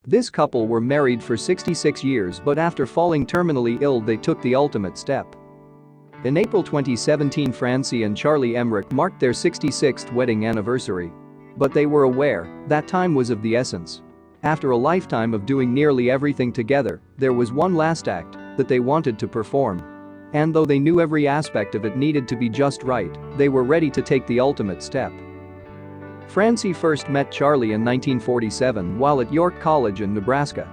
This couple were married for 66 years, but after falling terminally ill they took the ultimate step. In April 2017, Francie and Charlie Emerick marked their 66th wedding anniversary. But they were aware that time was of the essence. After a lifetime of doing nearly everything together, there was one last act that they wanted to perform. And though they knew every aspect of it needed to be just right, they were ready to take the ultimate step. Francie first met Charlie in 1947 while at York College in Nebraska.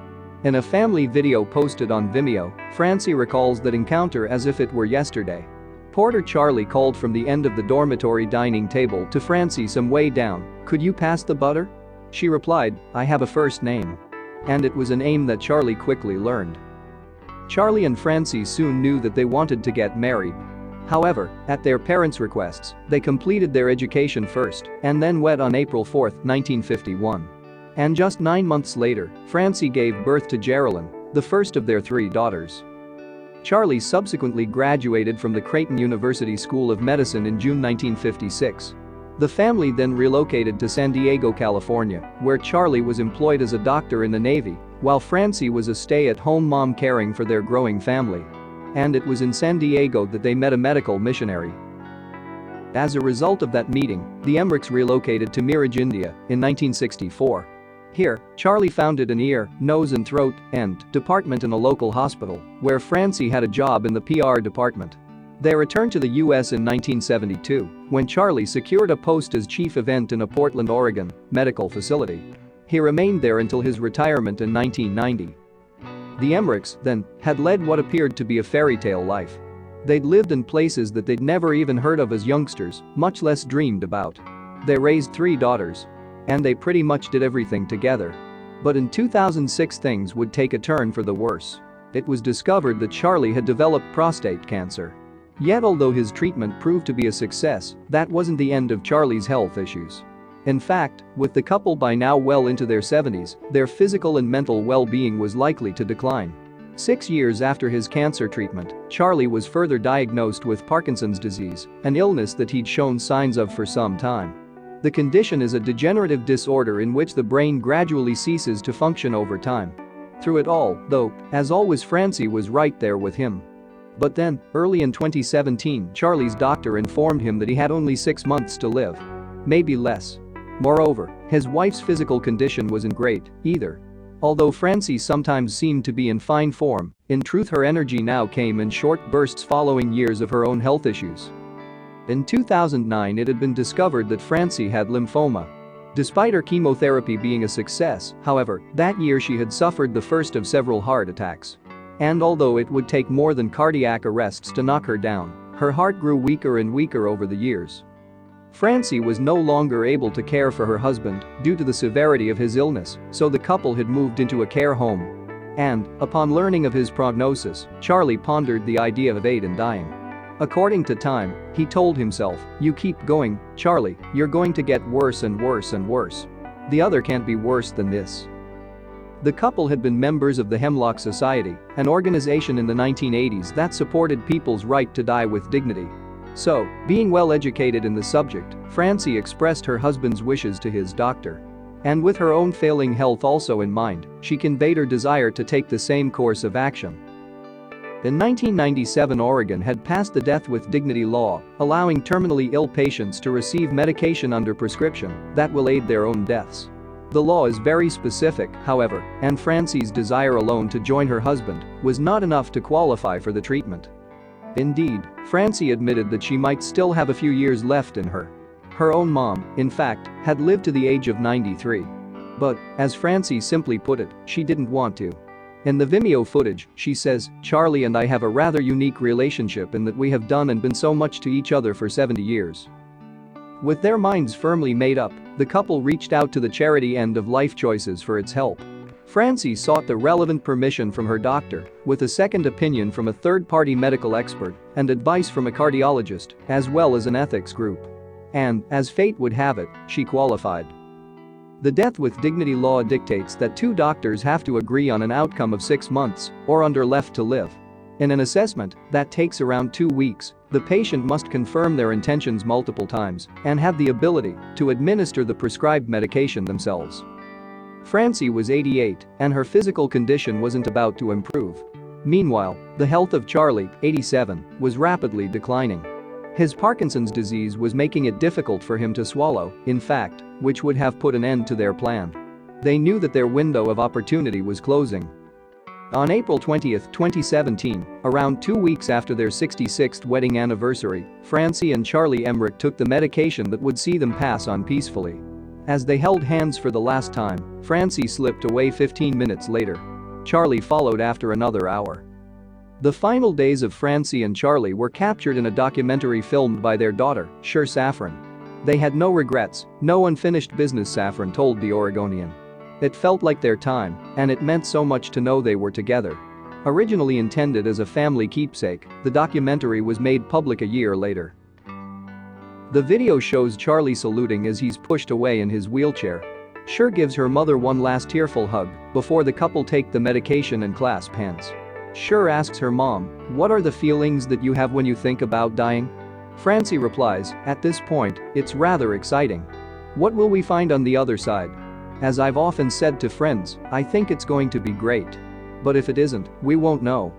In a family video posted on Vimeo, Francie recalls that encounter as if it were yesterday. Porter Charlie called from the end of the dormitory dining table to Francie some way down, "Could you pass the butter?" She replied, "I have a first name." And it was a name that Charlie quickly learned. Charlie and Francie soon knew that they wanted to get married. However, at their parents' requests, they completed their education first and then wed on April 4, 1951. And just 9 months later, Francie gave birth to Geraldine, the first of their 3 daughters. Charlie subsequently graduated from the Creighton University School of Medicine in June 1956. The family then relocated to San Diego, California, where Charlie was employed as a doctor in the Navy, while Francie was a stay-at-home mom caring for their growing family. And it was in San Diego that they met a medical missionary. As a result of that meeting, the Emericks relocated to Miraj, India, in 1964. Here, Charlie founded an ear, nose and throat and department in a local hospital, where Francie had a job in the PR department. They returned to the US in 1972, when Charlie secured a post as chief event in a Portland, Oregon, medical facility. He remained there until his retirement in 1990. The Emericks, then, had led what appeared to be a fairy tale life. They'd lived in places that they'd never even heard of as youngsters, much less dreamed about. They raised 3 daughters. And they pretty much did everything together. But in 2006 things would take a turn for the worse. It was discovered that Charlie had developed prostate cancer. Yet although his treatment proved to be a success, that wasn't the end of Charlie's health issues. In fact, with the couple by now well into their 70s, their physical and mental well-being was likely to decline. 6 years after his cancer treatment, Charlie was further diagnosed with Parkinson's disease, an illness that he'd shown signs of for some time. The condition is a degenerative disorder in which the brain gradually ceases to function over time. Through it all, though, as always, Francie was right there with him. But then, early in 2017, Charlie's doctor informed him that he had only 6 months to live. Maybe less. Moreover, his wife's physical condition wasn't great, either. Although Francie sometimes seemed to be in fine form, in truth her energy now came in short bursts following years of her own health issues. In 2009 it had been discovered that Francie had lymphoma. Despite her chemotherapy being a success, however, that year she had suffered the first of several heart attacks. And although it would take more than cardiac arrests to knock her down, her heart grew weaker and weaker over the years. Francie was no longer able to care for her husband due to the severity of his illness, so the couple had moved into a care home. And, upon learning of his prognosis, Charlie pondered the idea of Aidan dying. According to Time, he told himself, "You keep going, Charlie, you're going to get worse and worse and worse. The other can't be worse than this." The couple had been members of the Hemlock Society, an organization in the 1980s that supported people's right to die with dignity. So, being well educated in the subject, Francie expressed her husband's wishes to his doctor. And with her own failing health also in mind, she conveyed her desire to take the same course of action. In 1997, Oregon had passed the Death with Dignity law, allowing terminally ill patients to receive medication under prescription that will aid their own deaths. The law is very specific, however, and Francie's desire alone to join her husband was not enough to qualify for the treatment. Indeed, Francie admitted that she might still have a few years left in her. Her own mom, in fact, had lived to the age of 93. But, as Francie simply put it, she didn't want to. In the Vimeo footage, she says, "Charlie and I have a rather unique relationship in that we have done and been so much to each other for 70 years. With their minds firmly made up, the couple reached out to the charity End of Life Choices for its help. Francie sought the relevant permission from her doctor, with a second opinion from a third-party medical expert, and advice from a cardiologist, as well as an ethics group. And, as fate would have it, she qualified. The Death with Dignity law dictates that 2 doctors have to agree on an outcome of 6 months or under left to live. In an assessment that takes around 2 weeks, the patient must confirm their intentions multiple times and have the ability to administer the prescribed medication themselves. Francie was 88, and her physical condition wasn't about to improve. Meanwhile, the health of Charlie, 87, was rapidly declining. His Parkinson's disease was making it difficult for him to swallow, in fact, which would have put an end to their plan. They knew that their window of opportunity was closing. On April 20, 2017, around 2 weeks after their 66th wedding anniversary, Francie and Charlie Emerick took the medication that would see them pass on peacefully. As they held hands for the last time, Francie slipped away 15 minutes later. Charlie followed after another hour. The final days of Francie and Charlie were captured in a documentary filmed by their daughter, Cher Safran. They had no regrets, no unfinished business, Safran told The Oregonian. It felt like their time, and it meant so much to know they were together. Originally intended as a family keepsake, the documentary was made public a year later. The video shows Charlie saluting as he's pushed away in his wheelchair. Cher gives her mother one last tearful hug before the couple take the medication and clasp hands. Cher asks her mom, "What are the feelings that you have when you think about dying?" Francie replies, "At this point, it's rather exciting. What will we find on the other side? As I've often said to friends, I think it's going to be great. But if it isn't, we won't know."